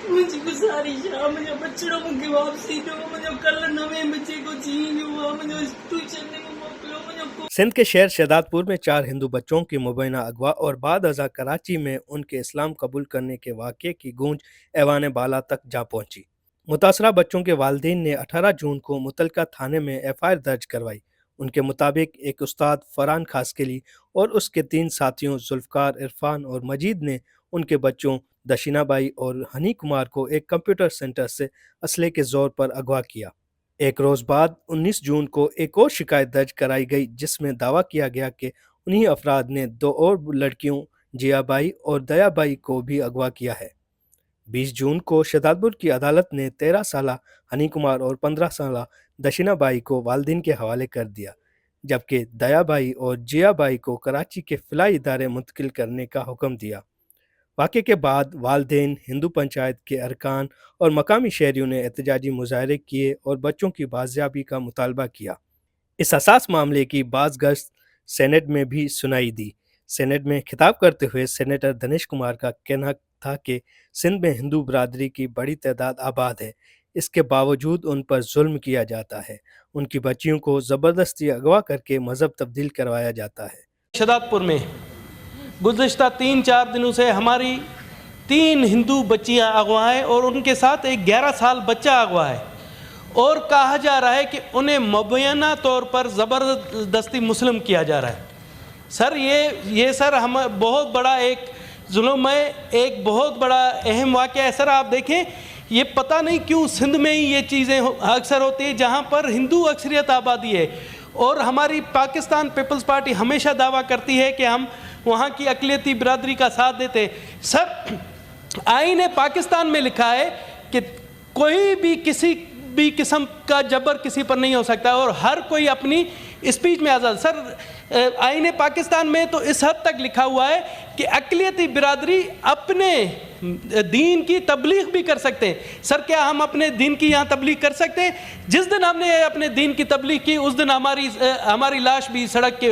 मुझे गुजारिश है मुझे बच्चों की वापसी दो, मुझे कल नवे बच्चे को जीने हुआ, मुझे ट्यूशन में मोकलो, मुझे। सिंध के शहर शहदादपुर में 4 हिंदू बच्चों की मुबैना अगवा और बाद अज़ा कराची में उनके इस्लाम कबूल करने के वाक़े की गूंज ऐवान बाला तक जा पहुंची। मुतासरा बच्चों के वालिदैन ने 18 जून को मुतलका थाने में एफआईआर दर्ज करवाई। उनके मुताबिक एक उस्ताद फरहान खासकेली और उसके 3 साथियों जुल्फ़कार, इरफान और मजीद ने उनके बच्चों दशीना बाई और हनी कुमार को एक कंप्यूटर सेंटर से असले के जोर पर अगवा किया। एक रोज़ बाद 19 जून को एक और शिकायत दर्ज कराई गई जिसमें दावा किया गया कि उन्हीं अफराद ने 2 और लड़कियों जियाबाई और दयाबाई को भी अगवा किया है। 20 जून को शहदादपुर की अदालत ने 13 साला हनी कुमार और 15 साला दशीना बाई को वालिदैन के हवाले कर दिया, जबकि दयाबाई और जियाबाई को कराची के फ़िलाई इदारे मुंतकिल करने का हुक्म दिया। वाक़े के बाद वालिदैन, हिंदू पंचायत के अरकान और मकामी शहरियों ने एहतजाजी मुजाहरे किए और बच्चों की बाजियाबी का मुतालबा किया। इस हसास मामले की बाज़ गश्त सेनेट में भी सुनाई दी। सेनेट में खिताब करते हुए सेनेटर दनेश कुमार का कहना था कि सिंध में हिंदू बरादरी की बड़ी तादाद आबाद है, इसके बावजूद उन पर जुल्म किया जाता है। उनकी बच्चियों को ज़बरदस्ती अगवा करके मज़हब तब्दील करवाया जाता है। शहदादपुर में गुज़िश्ता 3-4 दिनों से हमारी 3 हिंदू बच्चियां अगवा हैं और उनके साथ एक 11 साल बच्चा अगवा है और कहा जा रहा है कि उन्हें मुबैना तौर पर ज़बरदस्ती मुस्लिम किया जा रहा है। सर ये सर हम बहुत बड़ा एक जुल्म है, एक बहुत बड़ा अहम वाक़या है। सर आप देखें, ये पता नहीं क्यों सिंध में ही ये चीज़ें अक्सर होती है जहाँ पर हिंदू अक्सरियत आबादी है, और हमारी पाकिस्तान पीपल्स पार्टी हमेशा दावा करती है कि हम वहाँ की अक़लियती बिरादरी का साथ देते। सर आईन पाकिस्तान में लिखा है कि कोई भी किसी भी किस्म का जबर किसी पर नहीं हो सकता और हर कोई अपनी स्पीच में आज़ाद। सर आईन पाकिस्तान में तो इस हद तक लिखा हुआ है कि अक़लियती बिरादरी अपने दीन की तबलीग भी कर सकते हैं। सर क्या हम अपने दीन की यहाँ तबलीग कर सकते हैं? जिस दिन हमने अपने दीन की तबलीग की उस दिन हमारी लाश भी सड़क के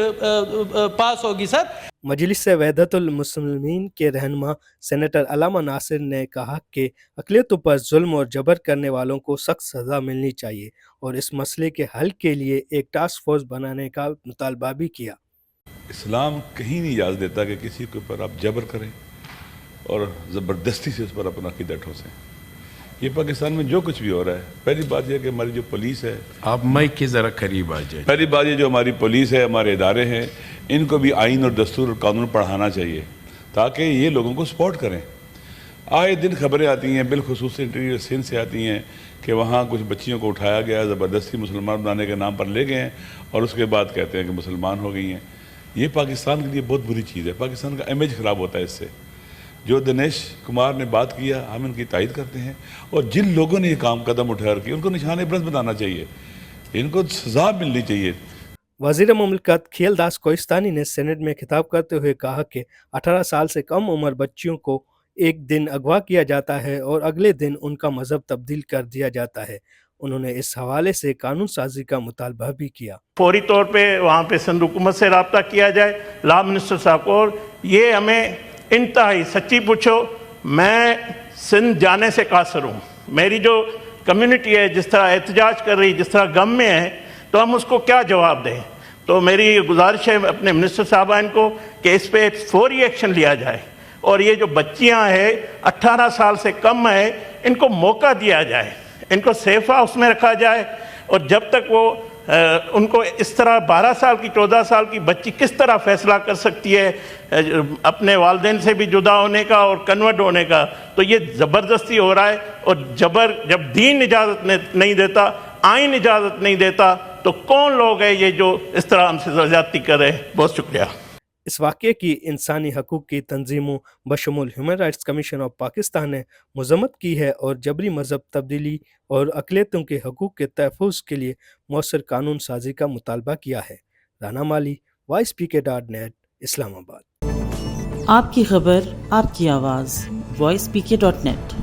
पास होगी। सर मजलिस वहदतुल मुस्लिमीन के रहनुमा सेनेटर अलामा नासिर ने कहा कि अक़लियतों पर जुल्म और जबर करने वालों को सख्त सज़ा मिलनी चाहिए और इस मसले के हल के लिए एक टास्क फोर्स बनाने का मुतालबा भी किया। इस्लाम कहीं नहीं इजाज़त देता कि किसी के ऊपर आप जबर करें और ज़बरदस्ती से उस पर अपना अक़ीदा ठोसें। ये पाकिस्तान में जो कुछ भी हो रहा है, पहली बात यह कि हमारी जो पुलिस है, आप माइक के ज़रा करीब आ जाए। पहली बात ये जो हमारी पुलिस है, हमारे इदारे हैं, इनको भी आइन और दस्तूर और कानून पढ़ाना चाहिए ताकि ये लोगों को सपोर्ट करें। आए दिन खबरें आती हैं, बिलखुसूस इंटीरियर सिंध से आती हैं कि वहाँ कुछ बच्चियों को उठाया गया, ज़बरदस्ती मुसलमान बनाने के नाम पर ले गए हैं और उसके बाद कहते हैं कि मुसलमान हो गई हैं। ये पाकिस्तान के लिए बहुत बुरी चीज़ है, पाकिस्तान का इमेज ख़राब होता है इससे। जो दिनेश कुमार ने बात किया, हम इनकी तायद करते हैं और जिन लोगों ने ये कदम उठा रखी उनको निशाने बुलंद बनाना चाहिए, इनको सज़ा मिलनी चाहिए। वज़ीर मुमलिकत खियलदास कोहिस्तानी ने सेनेट में खिताब करते हुए कहा कि 18 साल से कम उम्र बच्चियों को एक दिन अगवा किया जाता है और अगले दिन उनका मज़हब तब्दील कर दिया जाता है। उन्होंने इस हवाले से कानून साजी का मुतालबा भी किया। फौरी तौर पे वहाँ पे सिंध हुकूमत से रब्ता किया जाए, लॉ मिनिस्टर साहब को। और ये हमें इंतहाई सच्ची पूछो, मैं सिंध जाने से कासर हूँ। मेरी जो कम्युनिटी है जिस तरह एहतजाज कर रही, जिस तरह गम में है, तो हम उसको क्या जवाब दें। तो मेरी गुजारिश है अपने मिनिस्टर साहबान को कि इस पे फौरी एक्शन लिया जाए और ये जो बच्चियां हैं 18 साल से कम है, इनको मौका दिया जाए, इनको सेफ हाउस में रखा जाए और जब तक वो उनको इस तरह 12 साल की 14 साल की बच्ची किस तरह फैसला कर सकती है अपने वालिदैन से भी जुदा होने का और कन्वर्ट होने का। तो ये ज़बरदस्ती हो रहा है और जबर जब दीन इजाज़त नहीं देता, आइन इजाज़त नहीं देता, तो कौन लोग हैं ये जो इस तरह हमसे ज़्यादती कर रहे हैं। बहुत शुक्रिया। इस वाक़े की इंसानी हकूक़ की तंजीमों बशमूल human rights commission of Pakistan ने मज़म्मत की है और जबरी मज़हब तब्दीली और अक़लियतों के हकूक़ के तहफ़्फ़ुज़ के लिए मौसर कानून साजी का मुतालबा किया है। राना माली, voicepk.net, इस्लामाबाद। आपकी खबर, आपकी आवाज़, voicepk.net।